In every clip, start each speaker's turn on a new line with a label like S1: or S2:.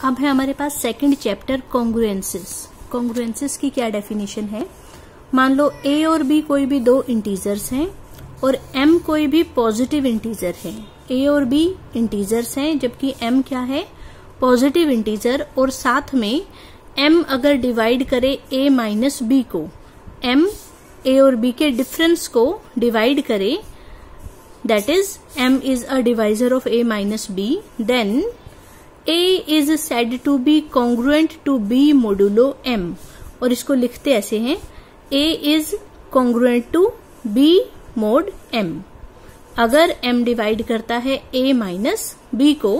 S1: अब है हमारे पास सेकंड चैप्टर कॉन्ग्रुएंसेस। कॉन्ग्रुएंसेस की क्या डेफिनेशन है। मान लो a और b कोई भी दो इंटीजर्स हैं और m कोई भी पॉजिटिव इंटीजर है। a और b इंटीजर्स हैं जबकि m क्या है, पॉजिटिव इंटीजर, और साथ में m अगर डिवाइड करे a माइनस b को, m a और b के डिफरेंस को डिवाइड करे, that is m is a divisor of a minus b, then a is said to be congruent to b modulo m। और इसको लिखते ऐसे हैं, a is congruent to b mod m। अगर m divide करता है a minus b को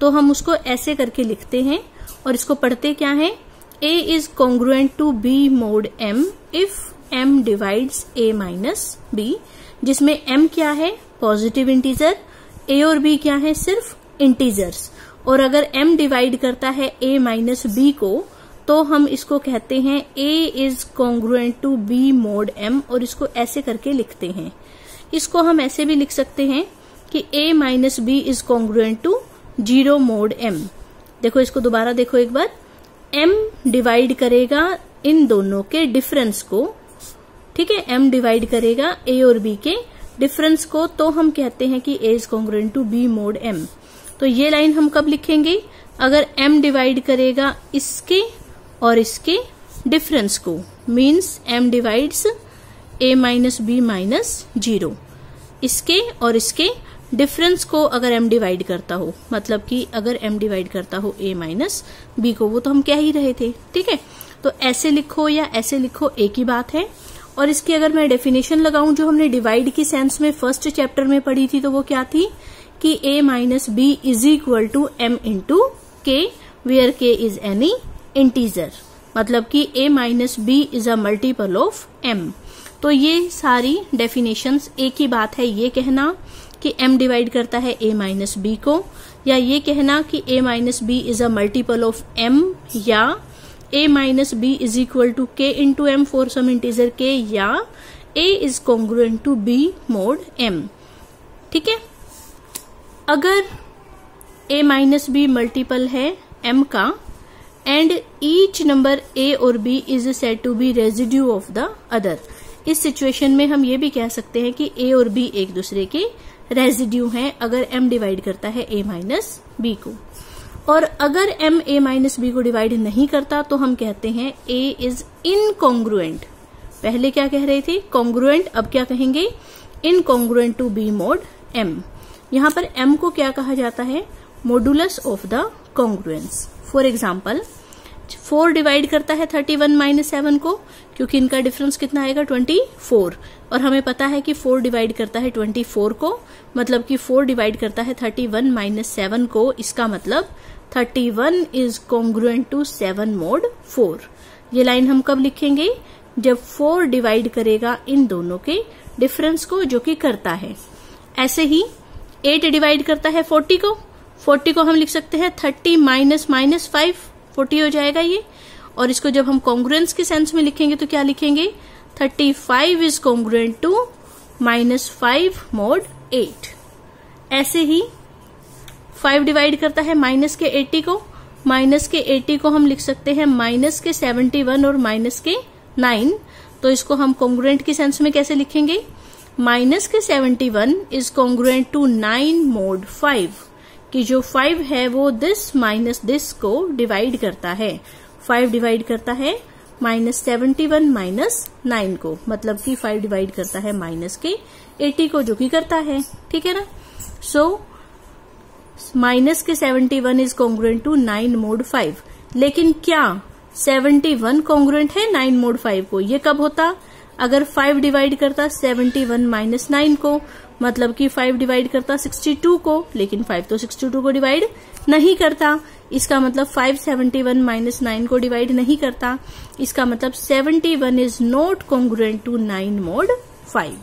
S1: तो हम उसको ऐसे करके लिखते हैं और इसको पढ़ते क्या है, a is congruent to b mod m if m divides a minus b, जिसमें m क्या है, पॉजिटिव इंटीजर, a और b क्या है, सिर्फ इंटीजर्स। और अगर m डिवाइड करता है a माइनस b को तो हम इसको कहते हैं a is congruent to b mod m, और इसको ऐसे करके लिखते हैं। इसको हम ऐसे भी लिख सकते हैं कि a minus b is congruent to 0 mod m। देखो इसको दोबारा देखो एक बार, m डिवाइड करेगा इन दोनों के डिफरेंस को, ठीक है, m डिवाइड करेगा a और b के डिफरेंस को, तो हम कहते हैं कि a is congruent to b mod m। तो ये लाइन हम कब लिखेंगे, अगर m डिवाइड करेगा इसके और इसके डिफरेंस को, means m divides a minus b minus 0, इसके और इसके डिफरेंस को अगर m डिवाइड करता हो, मतलब कि अगर m डिवाइड करता हो a माइनस b को, वो तो हम कह ही रहे थे, ठीक है। तो ऐसे लिखो या ऐसे लिखो, एक ही बात है। और इसकी अगर मैं डेफिनेशन लगाऊं जो हमने डिवाइड की सेंस में फर्स्ट चैप्टर में पढ़ी थी, तो वो क्या थी कि a minus b is equal to m into k, where k is any integer, मतलब कि a minus b is a multiple of m। तो ये सारी डेफिनेशंस एक ही बात है, ये कहना कि m डिवाइड करता है a माइनस b को, या ये कहना कि a minus b is a multiple of m, या a minus b is equal to k into m for some integer k, या a is congruent to b mod m, ठीक है। अगर a माइनस b मल्टीपल है m का and each number a और b is said to be residue of the other, इस situation में हम ये भी कह सकते हैं कि a और b एक दूसरे के रेजिड्यू हैं अगर m डिवाइड करता है a माइनस b को। और अगर m a माइनस b को डिवाइड नहीं करता तो हम कहते हैं a इज इनकॉन्ग्रुएंट। पहले क्या कह रहे थे, कॉन्ग्रुएंट, अब क्या कहेंगे, incongruent to b mod m। यहाँ पर m को क्या कहा जाता है, modulus of the congruence. For example 4 divide करता है 31 माइनस 7 को, क्योंकि इनका डिफरेंस कितना आएगा, 24, और हमें पता है कि 4 डिवाइड करता है 24 को, मतलब कि 4 डिवाइड करता है 31 माइनस 7 को, इसका मतलब 31 इज कॉन्ग्रुएंट टू 7 मोड 4। ये लाइन हम कब लिखेंगे, जब 4 डिवाइड करेगा इन दोनों के डिफरेंस को, जो कि करता है। ऐसे ही 8 डिवाइड करता है 40 को, 40 को हम लिख सकते हैं 30 माइनस माइनस 5, 40 हो जाएगा ये। और इसको जब हम कॉन्ग्रुएंस के सेंस में लिखेंगे तो क्या लिखेंगे, 35 is congruent to minus 5 mod 8। ऐसे ही 5 डिवाइड करता है माइनस के 80 को, माइनस के 80 को हम लिख सकते हैं माइनस के 71 और माइनस के 9। तो इसको हम कॉन्ग्रुएंट के सेंस में कैसे लिखेंगे, माइनस के 71 इज कॉन्ग्रुएंट टू 9 मोड 5, कि जो 5 है वो दिस माइनस दिस को डिवाइड करता है। 5 डिवाइड करता है माइनस 71 माइनस 9 को, मतलब कि 5 डिवाइड करता है माइनस के 80 को, जो कि करता है, ठीक है ना। सो माइनस के 71 इज कॉन्ग्रुएंट टू 9 मोड 5। लेकिन क्या 71 कॉन्ग्रुएंट है 9 मोड 5 को, ये कब होता, अगर 5 डिवाइड करता 71 माइनस 9 को, मतलब कि 5 डिवाइड करता 62 को, लेकिन 5 तो 62 को डिवाइड नहीं करता, इसका मतलब 5 71 माइनस 9 को डिवाइड नहीं करता, इसका मतलब 71 is not congruent to 9 mod 5।